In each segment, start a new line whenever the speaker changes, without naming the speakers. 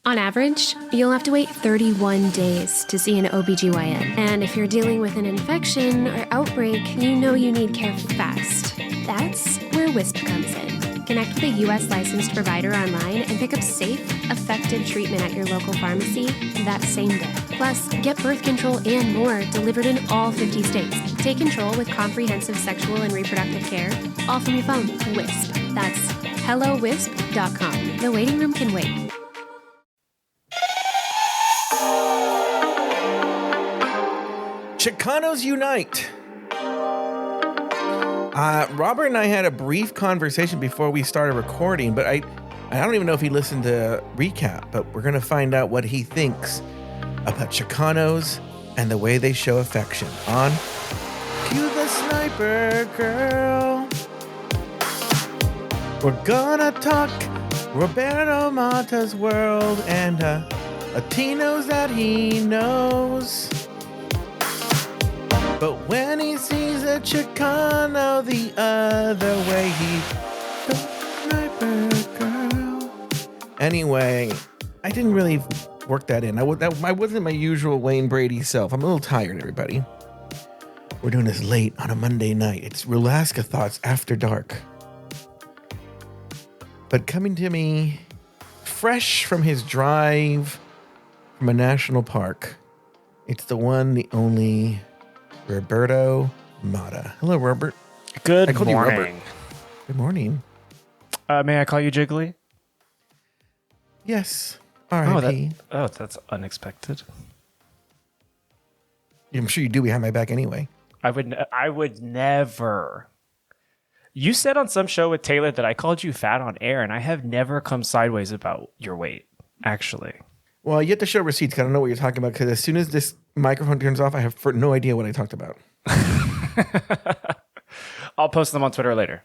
On average, you'll have to wait 31 days to see an OBGYN. And if you're dealing with an infection or outbreak, you know you need care fast. That's where WISP comes in. Connect with a U.S. licensed provider online and pick up safe, effective treatment at your local pharmacy that same day. Plus, get birth control and more delivered in all 50 states. Take control with comprehensive sexual and reproductive care, all from your phone. WISP. That's hellowisp.com. The waiting room can wait.
Chicanos unite. Robert and I had a brief conversation before we started recording, but I don't even know if he listened to recap, but we're going to find out what he thinks about Chicanos and the way they show affection on Cue the Sniper Girl. We're gonna talk Roberto Mata's world and Latinos that he knows. But when he sees a Chicano the other way, he goes Sniper Girl. Anyway, I didn't really work that in. I wasn't my usual Wayne Brady self. I'm a little tired, everybody. We're doing this late on a Monday night. It's RulaskaThoughts After Dark. But coming to me fresh from his drive from a national park, it's the one, the only Roberto Mata. Hello, Robert.
Good
I called
morning.
you Robert. Good morning.
May I call you Jiggly?
Yes. R.I.P.
That's unexpected.
I'm sure you do behind my back anyway.
I would never. You said on some show with Taylor that I called you fat on air, and I have never come sideways about your weight, actually.
Well, you have to show receipts because I don't know what you're talking about, because as soon as this microphone turns off, I have no idea what I talked about.
I'll post them on Twitter later.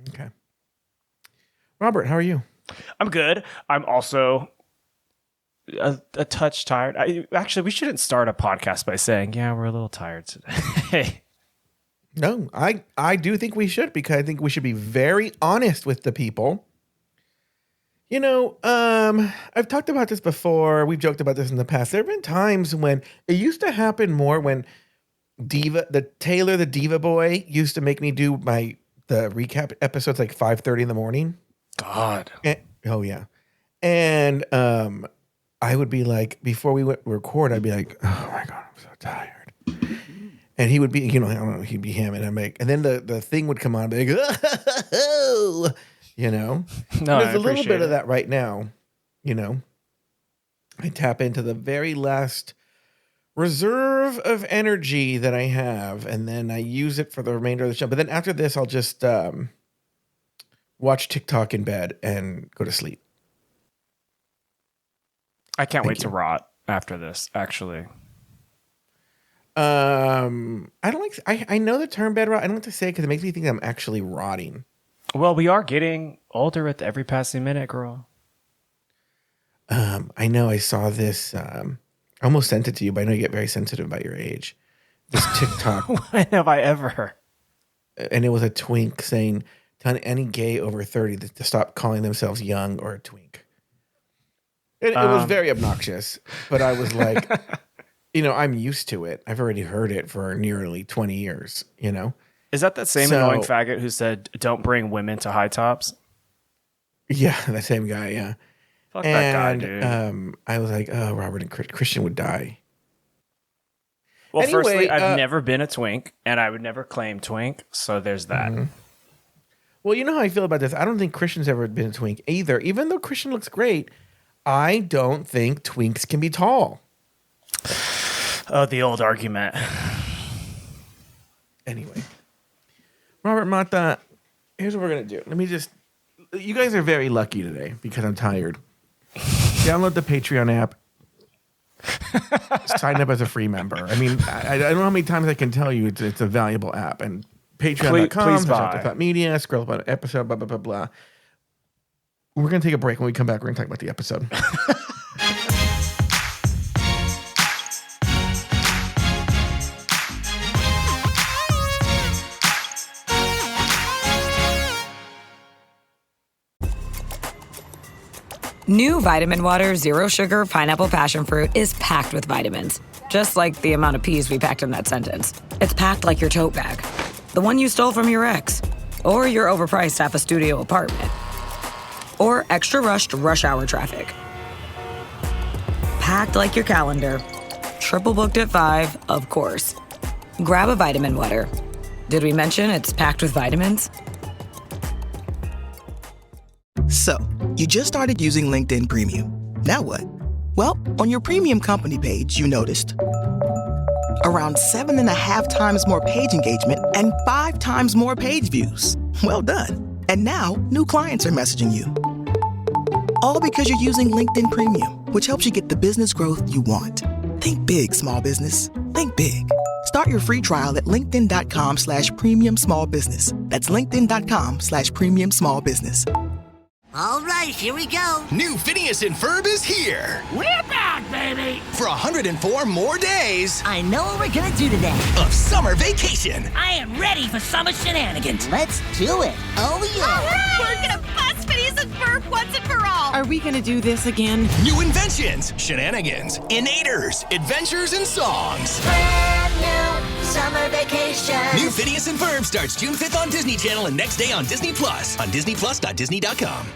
Okay. Robert, how are you?
I'm good. I'm also a touch tired. Actually, we shouldn't start a podcast by saying, yeah, we're a little tired today.
No, I do think we should, because I think we should be very honest with the people. You know, I've talked about this before. We've joked about this in the past. There have been times when it used to happen more when Taylor the Diva Boy used to make me do the recap episodes like 5:30 in the morning.
God.
Oh yeah. And I would be like, before we went record, I'd be like, oh my God, I'm so tired. And he would be, I don't know, he'd be him, and I'm like, and then the thing would come on, and be like, oh, No, there's a little bit of that right now. I tap into the very last reserve of energy that I have, and then I use it for the remainder of the show. But then after this, I'll just watch TikTok in bed and go to sleep.
I can't wait to rot after this, actually.
I don't like. I know the term bed rot. I don't like to say it because it makes me think I'm actually rotting.
Well, we are getting older with every passing minute, girl.
I know. I saw this. I almost sent it to you, but I know you get very sensitive about your age. This TikTok.
When have I ever?
And it was a twink saying, "Tell any gay over 30 to stop calling themselves young or a twink." It was very obnoxious, but I was like. I'm used to it. I've already heard it for nearly 20 years,
Is that same annoying faggot who said, don't bring women to high tops?
Yeah, that same guy, yeah.
Fuck that guy, dude.
I was like, oh, Robert and Christian would die.
Well,
anyway,
firstly, I've never been a twink, and I would never claim twink, so there's that.
Mm-hmm. Well, you know how I feel about this. I don't think Christian's ever been a twink either. Even though Christian looks great, I don't think twinks can be tall.
Oh, the old argument.
Anyway, Robert Mata, here's what we're going to do. You guys are very lucky today because I'm tired. Download the Patreon app. Sign up as a free member. I mean, I don't know how many times I can tell you it's a valuable app. And patreon.com, media, scroll up on an episode, blah, blah, blah, blah. We're going to take a break. When we come back, we're going to talk about the episode.
New Vitamin Water Zero Sugar Pineapple Passion Fruit is packed with vitamins. Just like the amount of peas we packed in that sentence. It's packed like your tote bag. The one you stole from your ex. Or your overpriced half a studio apartment. Or extra rushed rush hour traffic. Packed like your calendar. Triple booked at 5, of course. Grab a vitamin water. Did we mention it's packed with vitamins?
So, you just started using LinkedIn Premium. Now what? Well, on your premium company page, you noticed around 7.5 times more page engagement and 5 times more page views. Well done. And now, new clients are messaging you. All because you're using LinkedIn Premium, which helps you get the business growth you want. Think big, small business. Think big. Start your free trial at linkedin.com/premium small business. That's linkedin.com/premium small business.
All right, here we go.
New Phineas and Ferb is here.
We're back, baby.
For 104 more days
I know what we're gonna do today.
of summer vacation.
I am ready for summer shenanigans. Let's do it. Oh, yeah.
All right. We're gonna bust Phineas and Ferb once and for all.
Are we gonna do this again?
New inventions, shenanigans, innators, adventures, and songs.
Brand new summer vacation.
New Phineas and Ferb starts June 5th on Disney Channel and next day on Disney Plus on disneyplus.disney.com.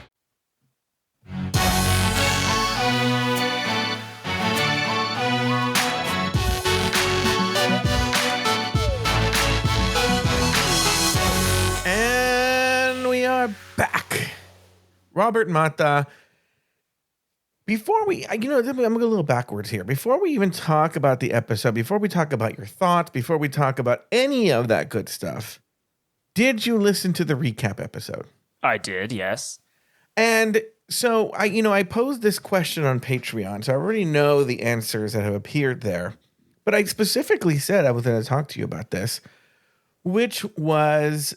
And we are back. Robert Mata. Before we, I'm going to go a little backwards here. Before we even talk about the episode, before we talk about your thoughts, before we talk about any of that good stuff, did you listen to the recap episode?
I did, yes.
And so I posed this question on Patreon, so I already know the answers that have appeared there. But I specifically said I was going to talk to you about this, which was,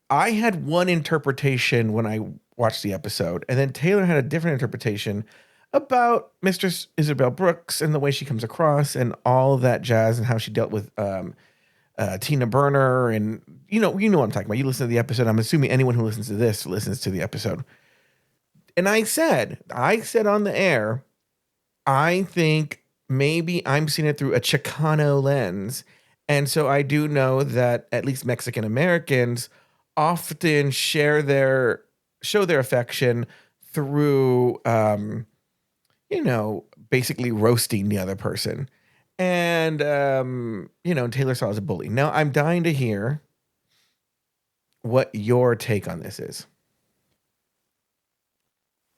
I had one interpretation when I watched the episode, and then Taylor had a different interpretation about Mistress Isabel Brooks and the way she comes across and all of that jazz and how she dealt with Tina Burner. And you know what I'm talking about. You listen to the episode. I'm assuming anyone who listens to this listens to the episode. And I said on the air, I think maybe I'm seeing it through a Chicano lens. And so I do know that at least Mexican Americans often show their affection through, basically roasting the other person. And, Taylor saw as a bully. Now I'm dying to hear what your take on this is.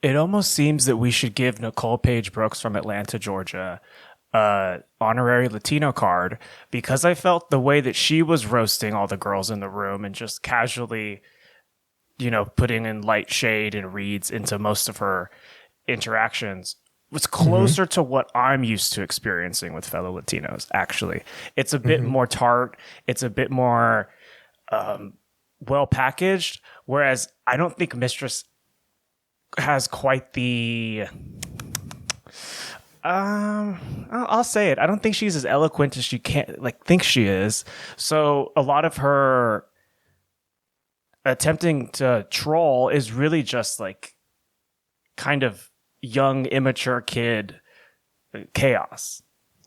It almost seems that we should give Nicole Page Brooks from Atlanta, Georgia, honorary Latino card, because I felt the way that she was roasting all the girls in the room and just casually, putting in light shade and reads into most of her interactions was closer to what I'm used to experiencing with fellow Latinos. Actually, it's a bit more tart. It's a bit more well packaged. Whereas I don't think Mistress has quite the I'll say it. I don't think she's as eloquent as she thinks she is. So a lot of her attempting to troll is really just kind of young, immature kid chaos.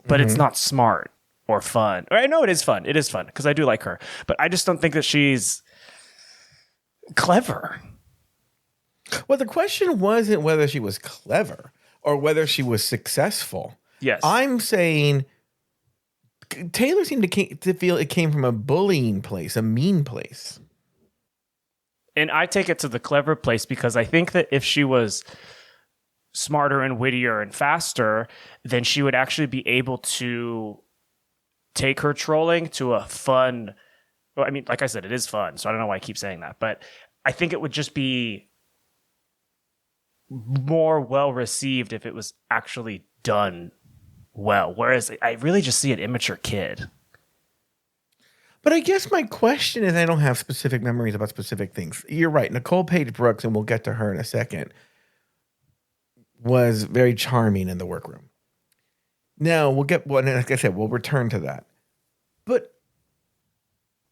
But it's not smart or fun. Or I know it is fun. It is fun because I do like her. But I just don't think that she's clever.
Well, the question wasn't whether she was clever or whether she was successful.
Yes.
I'm saying Taylor seemed to feel it came from a bullying place, a mean place.
And I take it to the clever place because I think that if she was smarter and wittier and faster, then she would actually be able to take her trolling to a fun... Well, I mean, like I said, it is fun, so I don't know why I keep saying that. But I think it would just be more well received if it was actually done well. Whereas I really just see an immature kid.
But I guess my question is, I don't have specific memories about specific things. You're right. Nicole Page Brooks, and we'll get to her in a second, was very charming in the workroom. Now, like I said, we'll return to that. But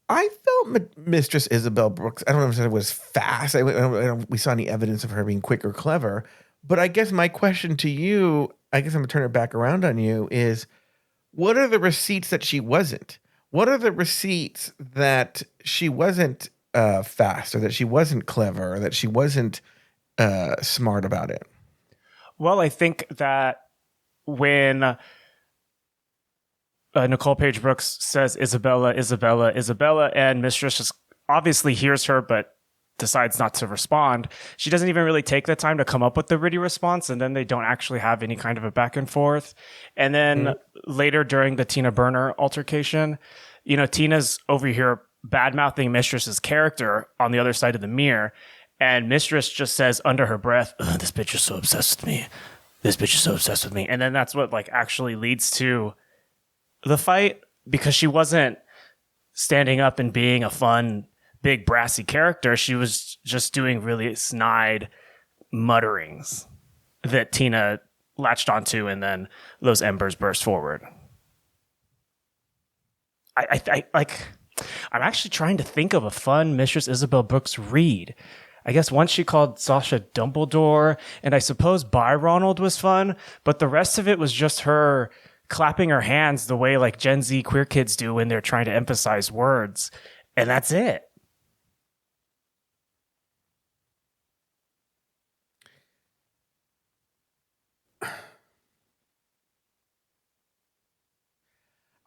I felt Mistress Isabel Brooks, I don't know if it was fast. I don't we saw any evidence of her being quick or clever. But I guess my question to you, I guess I'm going to turn it back around on you, is what are the receipts that she wasn't? What are the receipts that she wasn't fast, or that she wasn't clever, or that she wasn't smart about it?
Well, I think that when Nicole Page Brooks says Isabella, Isabella, Isabella, and Mistress just obviously hears her but decides not to respond. She doesn't even really take the time to come up with the witty response, and then they don't actually have any kind of a back and forth. And then later during the Tina Burner altercation, Tina's over here bad-mouthing Mistress's character on the other side of the mirror, and Mistress just says under her breath, this bitch is so obsessed with me. This bitch is so obsessed with me. And then that's what actually leads to the fight, because she wasn't standing up and being a fun, big, brassy character. She was just doing really snide mutterings that Tina latched onto, and then those embers burst forward. I'm actually trying to think of a fun Mistress Isabel Brooks read. I guess once she called Sasha Dumbledore, and I suppose Bye Ronald was fun, but the rest of it was just her clapping her hands the way Gen Z queer kids do when they're trying to emphasize words. And that's it.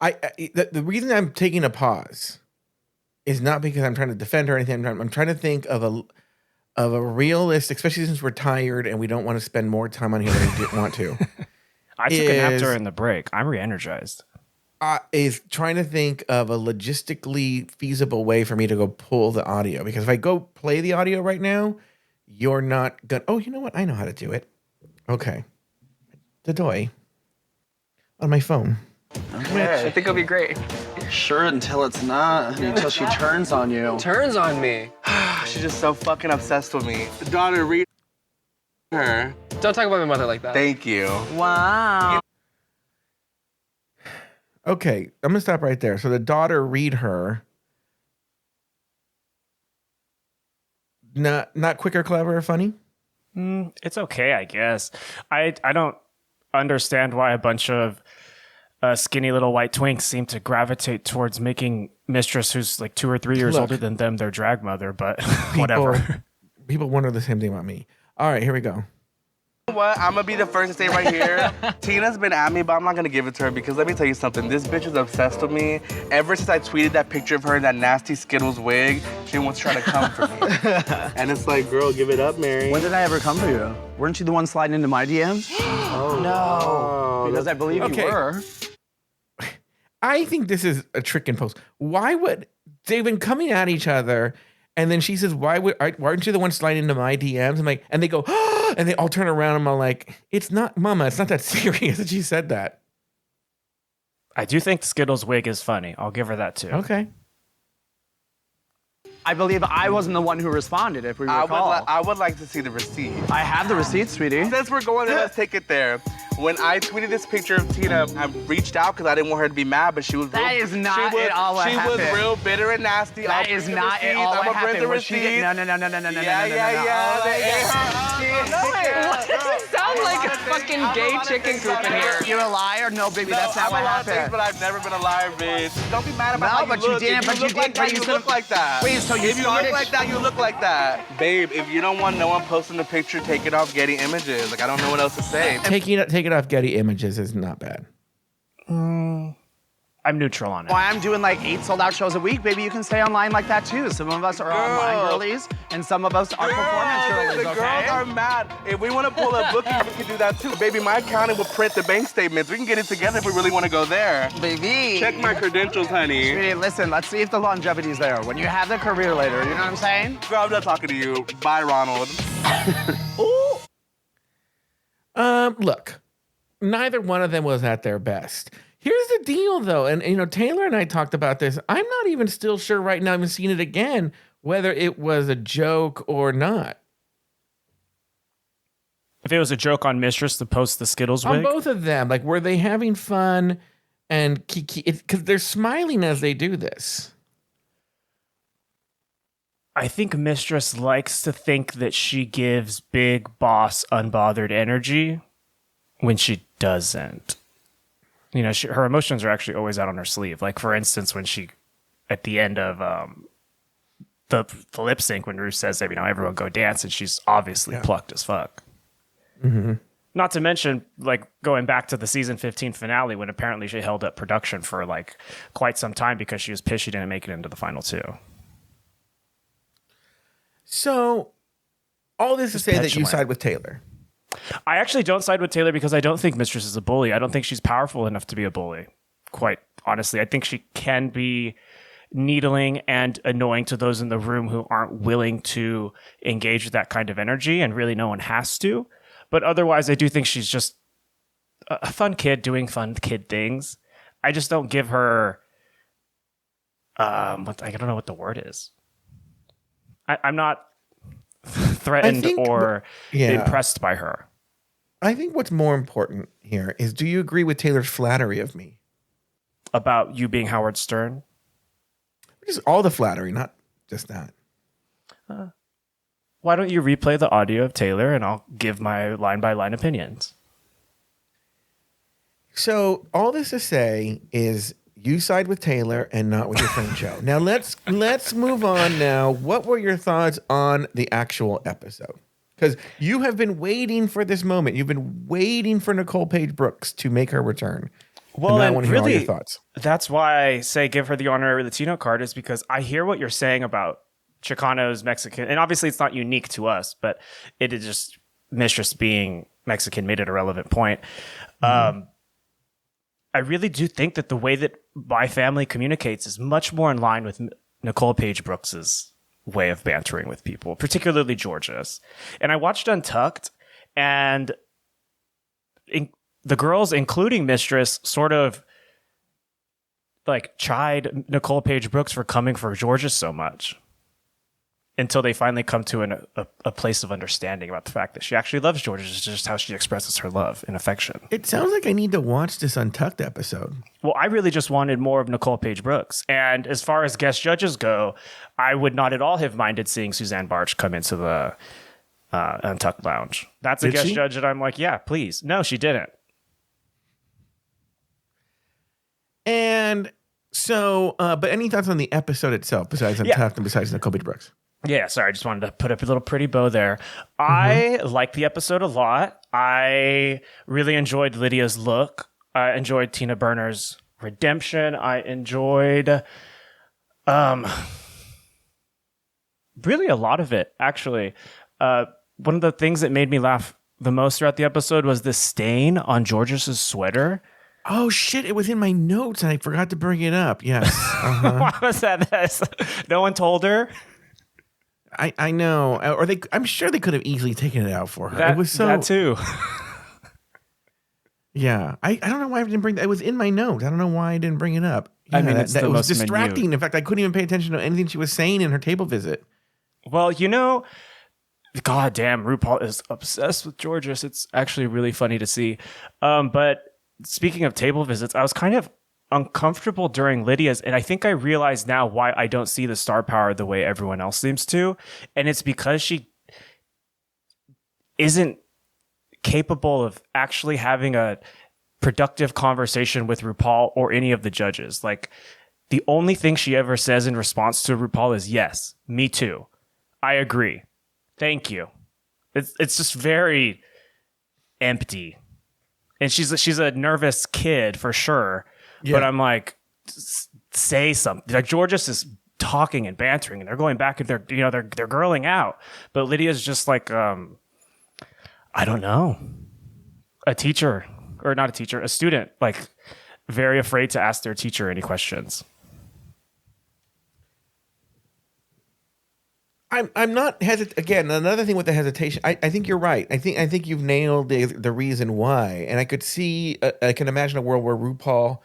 The reason I'm taking a pause is not because I'm trying to defend her or anything. I'm trying to think of a realist, especially since we're tired and we don't want to spend more time on here than we want to.
I took a nap during the break. I'm re-energized.
Is trying to think of a logistically feasible way for me to go pull the audio. Because if I go play the audio right now, you're not going to... Oh, you know what? I know how to do it. Okay. The toy. On my phone.
Okay. I think it'll be great.
Sure, until it's not. Until she turns on you.
Turns on me?
She's just so fucking obsessed with me. The daughter, read her.
Don't talk about my mother like that.
Thank you.
Wow.
Okay, I'm gonna stop right there. So the daughter read her. Not quick or clever or funny?
It's okay, I guess. I don't understand why a bunch of skinny little white twinks seem to gravitate towards making Mistress, who's 2 or 3 years older than them, their drag mother, but whatever.
People wonder the same thing about me. All right, here we go.
You know what? I'm gonna be the first to say right here. Tina's been at me, but I'm not gonna give it to her because let me tell you something. This bitch is obsessed with me. Ever since I tweeted that picture of her in that nasty Skittles wig, she wants to try to come for me. And it's like, girl, give it up, Mary.
When did I ever come for you? Weren't you the one sliding into my DMs?
Oh,
no. Because I believe you were.
I think this is a trick and post. Why would they've been coming at each other, and then she says, "Why aren't you the one sliding into my DMs?" I'm like, and they go, oh, and they all turn around. And I'm like, "It's not, Mama. It's not that serious that she said that."
I do think Skittles' wig is funny. I'll give her that too.
Okay.
I believe I wasn't the one who responded, if we recall.
I would like to see the receipt.
I have the receipt, sweetie.
Since we're going there, let's take it there. When I tweeted this picture of Tina, I reached out because I didn't want her to be mad, but she was
That is not at all what happened.
She was real bitter and nasty.
That is not at all what happened. No.
You sound like a fucking gay chicken coop in here.
You're a liar? No, baby, that's not what happened.
But I've never been a liar, bitch. Don't be mad about how you look.
You
look like that.
Wait, so
if you look like that, you look like that. Babe, if you don't want no one posting the picture, take it off Getty Images. I don't know what else to say.
Take it off Getty Images is not bad.
I'm neutral on it.
Why I'm doing 8 sold-out shows a week, baby, you can stay online like that too. Some of us are online girlies, and some of us are performance girlies,
The
okay?
girls are mad. If we want to pull a booking, we can do that too. Baby, my accountant will print the bank statements. We can get it together if we really want to go there.
Baby.
Check my credentials, honey.
Sweetie, listen, let's see if the longevity's there. When you have the career later, you know what I'm saying?
Girl, I'm not talking to you. Bye, Ronald.
Look, neither one of them was at their best. Here's the deal, though, and Taylor and I talked about this. I'm not even still sure right now, I've seen it again, whether it was a joke or not.
If it was a joke on Mistress to post the Skittles wig?
On both of them. Were they having fun? And Kiki, because they're smiling as they do this.
I think Mistress likes to think that she gives big boss unbothered energy when she doesn't. You know, her emotions are actually always out on her sleeve. Like, for instance, when she, at the end of the lip sync, when Ruth says, you know, everyone go dance, and she's obviously plucked as fuck.
Mm-hmm.
Not to mention, like, going back to the season 15 finale, when apparently she held up production for, like, quite some time because she was pissed she didn't make it into the final two.
So, all this to say that you side with Taylor.
I actually don't side with Taylor because I don't think Mistress is a bully. I don't think she's powerful enough to be a bully. Quite honestly, I think she can be needling and annoying to those in the room who aren't willing to engage with that kind of energy, and really no one has to. But otherwise, I do think she's just a fun kid doing fun kid things. I just don't give her I don't know what the word is. I'm not threatened or impressed by her.
I think what's more important here is, do you agree with Taylor's flattery of me?
About you being Howard Stern?
Just all the flattery, not just that.
Why don't you replay the audio of Taylor and I'll give my line-by-line opinions?
So all this to say is you side with Taylor and not with your friend Joe. Now let's move on now. What were your thoughts on the actual episode? Because you have been waiting for this moment. You've been waiting for Nicole Paige Brooks to make her return.
Well,
and I want to hear all your thoughts.
That's why I say give her the honorary Latino card, is because I hear what you're saying about Chicanos, Mexican, and obviously it's not unique to us, but it is just Mistress being Mexican made it a relevant point. Mm-hmm. I really do think that the way that my family communicates is much more in line with Nicole Paige Brooks's way of bantering with people, particularly Georgia's. And I watched Untucked, and the girls, including Mistress, sort of like chide Nicole Paige Brooks for coming for Georgia so much, until they finally come to a place of understanding about the fact that she actually loves Georgia. It's just how she expresses her love and affection.
It sounds like I need to watch this Untucked episode.
Well, I really just wanted more of Nicole Paige Brooks. And as far as guest judges go, I would not at all have minded seeing Suzanne Barch come into the Untucked Lounge. That's a guest judge that I'm like, yeah, please. No, she didn't.
And so, but any thoughts on the episode itself besides Untucked and besides Nicole Paige Brooks?
Yeah, sorry, I just wanted to put up a little pretty bow there. Mm-hmm. I liked the episode a lot. I really enjoyed Lydia's look. I enjoyed Tina Burner's redemption. I enjoyed really a lot of it, actually. One of the things that made me laugh the most throughout the episode was the stain on Georges' sweater.
Oh, shit, it was in my notes and I forgot to bring it up. Yes. Uh-huh.
Why was that? No one told her?
I know, or I'm sure they could have easily taken it out for her. It was so
that too.
Yeah, I don't know why I didn't bring that. It was in my notes. I don't know why I didn't bring it up. Yeah,
I mean,
that was distracting. Minute. In fact, I couldn't even pay attention to anything she was saying in her table visit.
Well, you know, God damn, RuPaul is obsessed with Georges. It's actually really funny to see. But speaking of table visits, I was kind of uncomfortable during Lydia's, and I think I realize now why I don't see the star power the way everyone else seems to, and it's because she isn't capable of actually having a productive conversation with RuPaul or any of the judges. Like, the only thing she ever says in response to RuPaul is, yes, me too, I agree, thank you. It's just very empty, and she's a nervous kid for sure. Yeah. But I'm like, say something. Like, Georges is talking and bantering, and they're going back and they're girling out. But Lydia's just like, I don't know, a student, like very afraid to ask their teacher any questions.
I'm not hesitant. Again, another thing with the hesitation, I think you're right. I think you've nailed the reason why, and I could see, I can imagine a world where RuPaul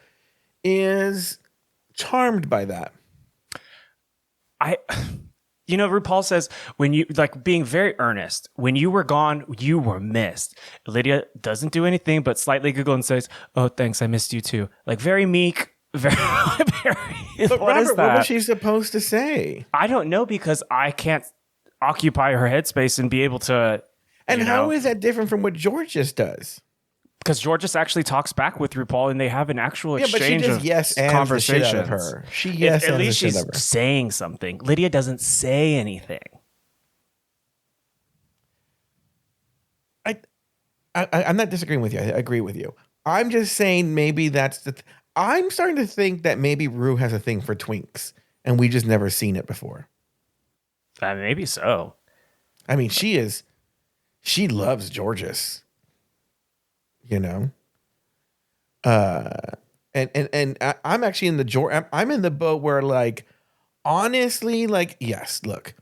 is charmed by that.
RuPaul says, when you, like, being very earnest, when you were gone, you were missed. Lydia doesn't do anything but slightly giggle and says, oh, thanks, I missed you too. Like, very meek, Very.
But
What is
Robert,
that?
what was she supposed to say?
I don't know because I can't occupy her headspace and be able to.
And how is that different from what Georges does?
Because Georges actually talks back with RuPaul and they have an actual
Yeah, but she
exchange
just
of
yes and the shit
conversations.
out of her. She yes
At
and the
least
shit
she's
out of her.
saying something. Lydia doesn't say anything.
I'm not disagreeing with you. I agree with you. I'm just saying maybe that's the. I'm starting to think that maybe Rue has a thing for twinks, and we just never seen it before.
Maybe so.
I mean, she loves Georges. You know. And I'm actually in the I'm in the boat where, like, honestly, like, yes, look,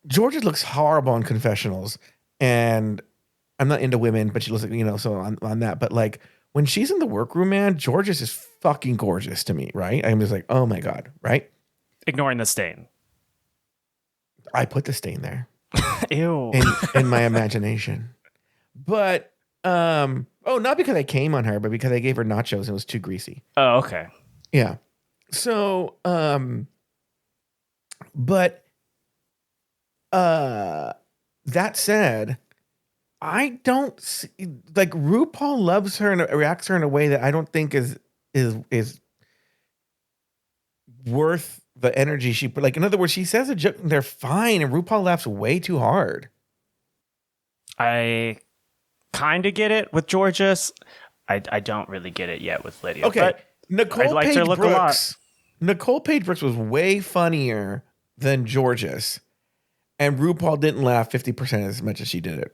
Georges looks horrible in confessionals, and I'm not into women, but she looks like, you know, so on that. But like when she's in the workroom, man, Georges is fucking gorgeous to me, right? I'm just like, oh my God, right?
Ignoring the stain.
I put the stain there.
Ew.
In my imagination. But not because I came on her, but because I gave her nachos and it was too greasy.
Oh, okay.
Yeah. So but that said, I don't see, like, RuPaul loves her and reacts to her in a way that I don't think is worth the energy she put. Like, in other words, she says a joke and they're fine, and RuPaul laughs way too hard.
I kind of get it with Georges. I don't really get it yet with Lydia.
Okay,
but
Nicole
liked
Page
her look
Brooks.
a lot.
Nicole Page Brooks was way funnier than Georges, and RuPaul didn't laugh 50% as much as she did it.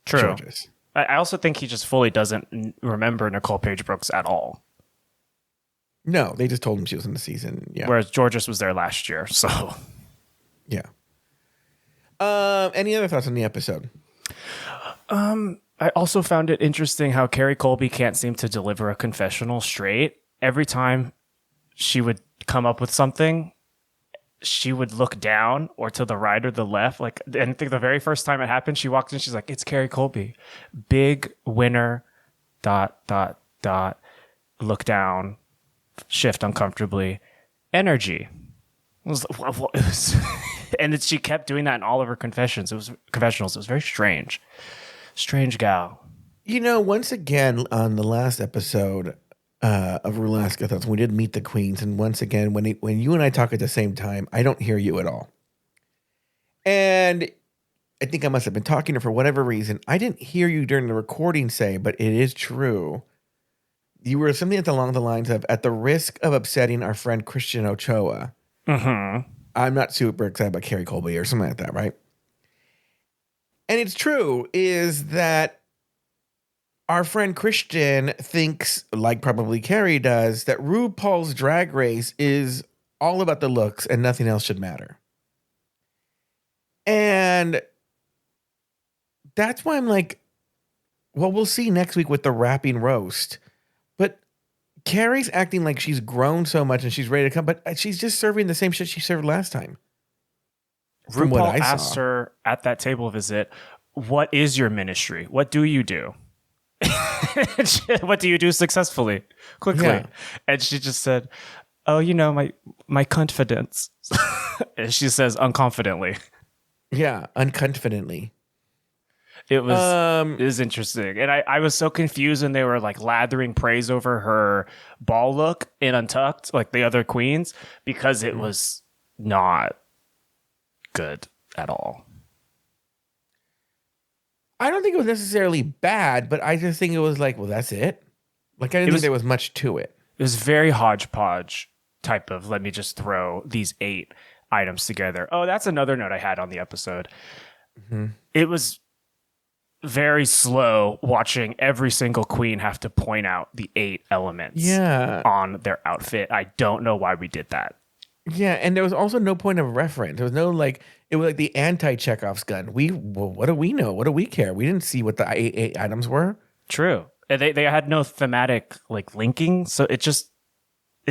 True.
Georges.
I also think he just fully doesn't remember Nicole Page Brooks at all.
No, they just told him she was in the season. Yeah.
Whereas Georges was there last year. So,
yeah. Any other thoughts on the episode?
I also found it interesting how Carrie Colby can't seem to deliver a confessional straight. Every time she would come up with something, she would look down or to the right or the left. Like, and I think the very first time it happened, she walked in, she's like, "It's Carrie Colby. Big winner, ... Look down, shift uncomfortably, energy." And she kept doing that in all of her confessionals. It was very strange. Strange gal.
You know, once again, on the last episode of RulaskaThoughts, we did meet the queens, and once again, when you and I talk at the same time, I don't hear you at all. And I think I must have been talking to her for whatever reason. I didn't hear you during the recording say, but it is true. You were something along the lines of, at the risk of upsetting our friend Christian Ochoa, I'm not super excited about Carrie Colby or something like that, right? And it's true, is that our friend Christian thinks, like probably Carrie does, that RuPaul's Drag Race is all about the looks and nothing else should matter. And that's why I'm like, well, we'll see next week with the rapping roast. But Carrie's acting like she's grown so much and she's ready to come, but she's just serving the same shit she served last time. From what I
RuPaul asked her at that table visit, "What is your ministry? What do you do? What do you do successfully? Quickly."
Yeah.
And she just said, "Oh, you know, my confidence." And she says unconfidently.
Yeah, unconfidently.
It was interesting. And I was so confused when they were like lathering praise over her ball look in Untucked, like the other queens, because it was not good at all.
I don't think it was necessarily bad, but I just think it was like, well, that's it. Like, I didn't think there was much to it.
It was very hodgepodge type of, let me just throw these 8 items together. Oh, that's another note I had on the episode.
Mm-hmm.
It was very slow watching every single queen have to point out the 8 elements on their outfit. I don't know why we did that.
Yeah, and there was also no point of reference. There was no, like, it was like the anti-Chekhov's gun. What do we know? What do we care? We didn't see what the 8 items were.
True. And they had no thematic, like, linking, so it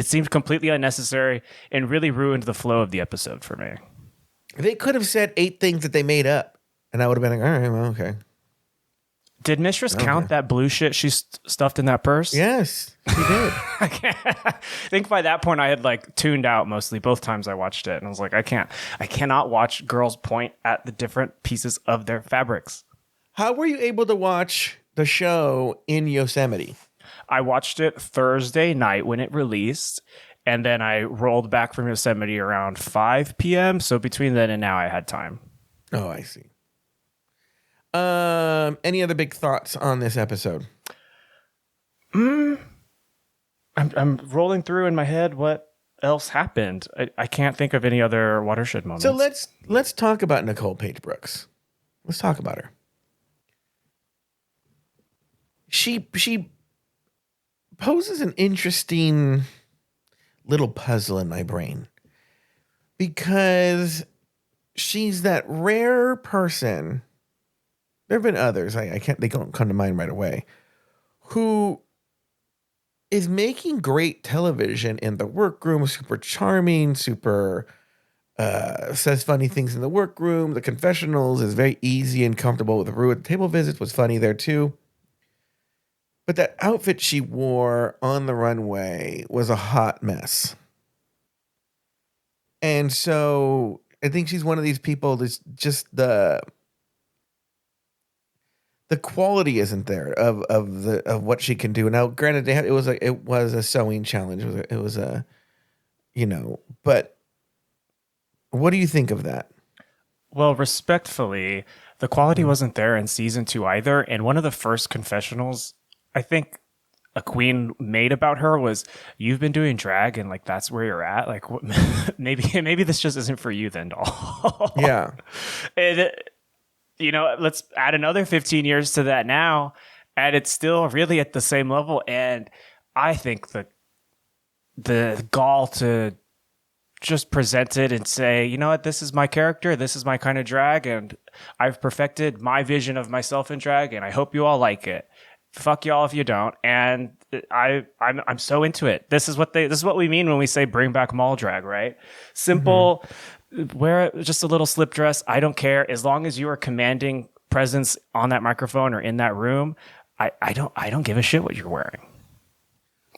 seemed completely unnecessary and really ruined the flow of the episode for me.
They could have said 8 things that they made up, and I would have been like, all right, well, okay.
Did Mistress count that blue shit she stuffed in that purse?
Yes, she did.
I think by that point I had like tuned out mostly both times I watched it. And I was like, I cannot watch girls point at the different pieces of their fabrics.
How were you able to watch the show in Yosemite?
I watched it Thursday night when it released. And then I rolled back from Yosemite around 5 p.m. So between then and now I had time.
Oh, I see. Any other big thoughts on this episode?
I'm rolling through in my head what else happened. I can't think of any other watershed moments.
So let's talk about Nicole Page Brooks. Let's talk about her. She poses an interesting little puzzle in my brain because she's that rare person. There have been others. They don't come to mind right away. Who is making great television in the workroom, super charming, super says funny things in the workroom. The confessionals is very easy and comfortable with Rue. The table visits was funny there too. But that outfit she wore on the runway was a hot mess. And so I think she's one of these people that's just the quality isn't there of what she can do. Now, granted, it was a sewing challenge. It was a but what do you think of that?
Well, respectfully, the quality wasn't there in season 2 either. And one of the first confessionals I think a queen made about her was, you've been doing drag and like that's where you're at. Like maybe this just isn't for you then, doll.
Yeah.
And let's add another 15 years to that now, and it's still really at the same level. And I think the gall to just present it and say, you know what, this is my character, this is my kind of drag, and I've perfected my vision of myself in drag, and I hope you all like it. Fuck y'all if you don't. And I'm so into it. This is what we mean when we say bring back mall drag, right? Simple. Wear just a little slip dress. I don't care, as long as you are commanding presence on that microphone or in that room. I don't give a shit what you're wearing.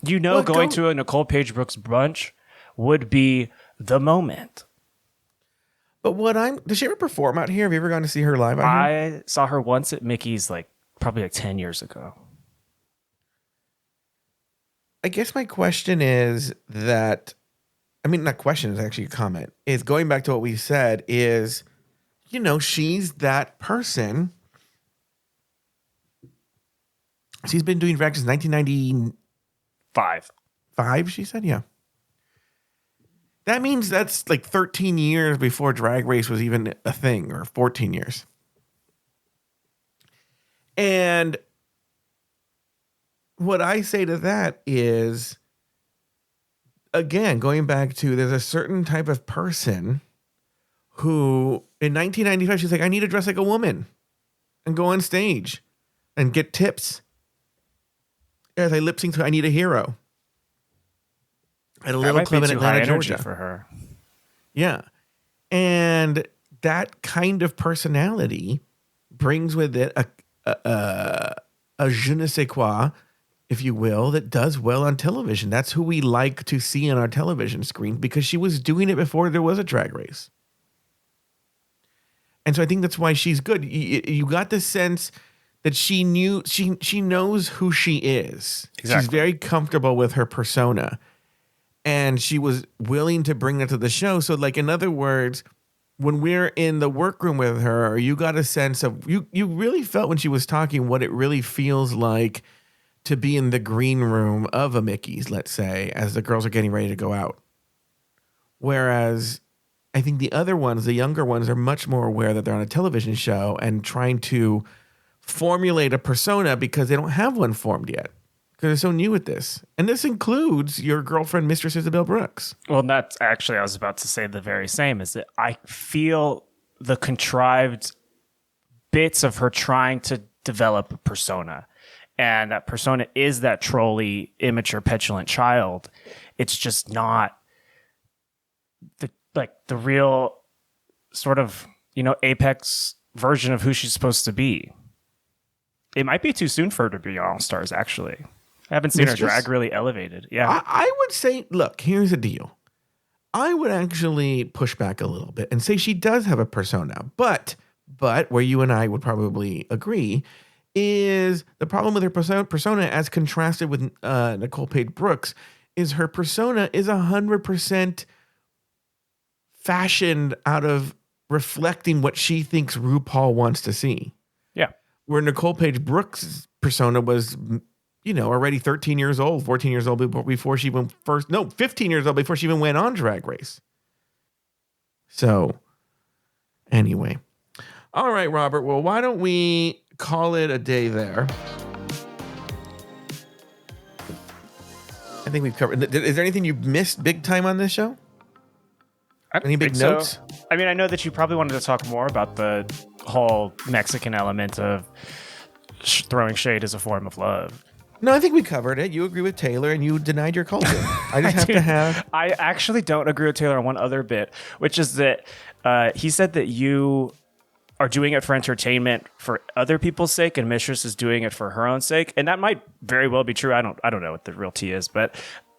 Going to a Nicole Page Brooks brunch would be the moment.
But does she ever perform out here? Have you ever gone to see her live out here?
I saw her once at Mickey's probably 10 years ago.
I guess my question is that, not question, is actually a comment, is going back to what we said is, she's that person. She's been doing drag since 1995. 5, she said? Yeah. That means that's like 13 years before Drag Race was even a thing, or 14 years. And what I say to that is, again, going back to, there's a certain type of person who in 1995, she's like, I need to dress like a woman and go on stage and get tips. As I lip sync to I Need a Hero at a little club in Atlanta, Georgia.
For her.
Yeah. And that kind of personality brings with it a je ne sais quoi, if you will, that does well on television. That's who we like to see on our television screen, because she was doing it before there was a Drag Race. And so I think that's why she's good. You got the sense that she knows who she is. Exactly. She's very comfortable with her persona. And she was willing to bring that to the show. So, in other words, when we're in the workroom with her, you got a sense of, you really felt when she was talking what it really feels like to be in the green room of a Mickey's, let's say, as the girls are getting ready to go out. Whereas I think the other ones, the younger ones, are much more aware that they're on a television show and trying to formulate a persona because they don't have one formed yet, because they're so new at this. And this includes your girlfriend, Mistress Isabel Brooks.
Well, that's actually, I was about to say the very same, is that I feel the contrived bits of her trying to develop a persona. And that persona is that trolly, immature, petulant child. It's just not the real sort of, apex version of who she's supposed to be. it might be too soon for her to be All Stars. Actually, I haven't seen her drag really elevated. Yeah,
I would say, look, here's the deal. I would actually push back a little bit and say she does have a persona, but where you and I would probably agree is the problem with her persona as contrasted with Nicole Page Brooks is her persona is 100% fashioned out of reflecting what she thinks RuPaul wants to see.
Yeah.
Where Nicole Page Brooks' persona was, already 13 years old, 14 years old before she even 15 years old before she even went on Drag Race. So, anyway. All right, Robert. Well, why don't we call it a day there? I think we've covered. Is there anything you've missed big time on this show? Any big notes?
So. I mean, I know that you probably wanted to talk more about the whole Mexican element of throwing shade as a form of love.
No, I think we covered it. You agree with Taylor and you denied your culture. I just have to have...
I actually don't agree with Taylor on one other bit, which is that he said that you are doing it for entertainment for other people's sake and Mistress is doing it for her own sake. And that might very well be true. I don't know what the real tea is. But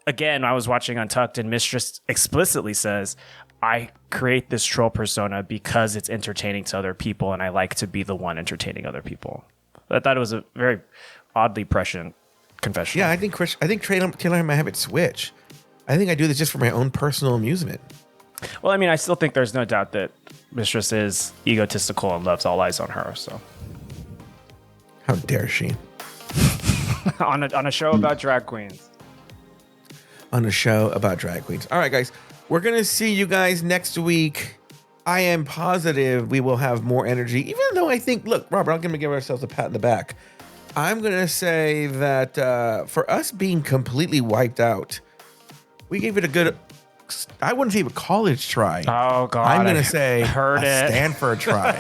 again, I was watching Untucked and Mistress explicitly says, I create this troll persona because it's entertaining to other people and I like to be the one entertaining other people. I thought it was a very oddly prescient confession.
Yeah, I think Taylor might have it switch. I think I do this just for my own personal amusement.
Well, I mean, I still think there's no doubt that Mistress is egotistical and loves all eyes on her. So,
how dare she?
on a show about drag queens.
On a show about drag queens. All right, guys, we're gonna see you guys next week. I am positive we will have more energy, even though I think, look, Robert, I'm gonna give ourselves a pat in the back. I'm gonna say that for us being completely wiped out, we gave it a good. I wouldn't say a college try.
Oh God!
I'm gonna say
a
Stanford try.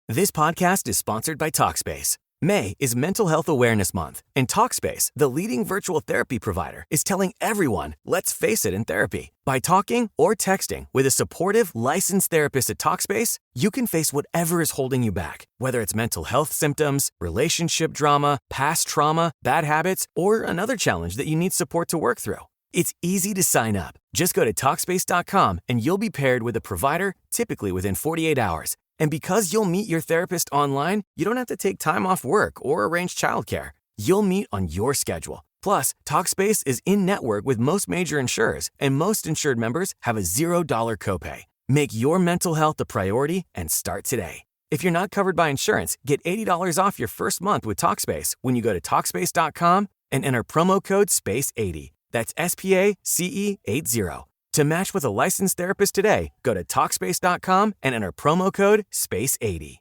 This podcast is sponsored by Talkspace. May is Mental Health Awareness Month, and Talkspace, the leading virtual therapy provider, is telling everyone, let's face it in therapy. By talking or texting with a supportive, licensed therapist at Talkspace, you can face whatever is holding you back, whether it's mental health symptoms, relationship drama, past trauma, bad habits, or another challenge that you need support to work through. It's easy to sign up. Just go to Talkspace.com and you'll be paired with a provider, typically within 48 hours. And because you'll meet your therapist online, you don't have to take time off work or arrange childcare. You'll meet on your schedule. Plus, Talkspace is in-network with most major insurers, and most insured members have a $0 copay. Make your mental health a priority and start today. If you're not covered by insurance, get $80 off your first month with Talkspace when you go to Talkspace.com and enter promo code SPACE80. That's SPACE80. To match with a licensed therapist today, go to Talkspace.com and enter promo code SPACE80.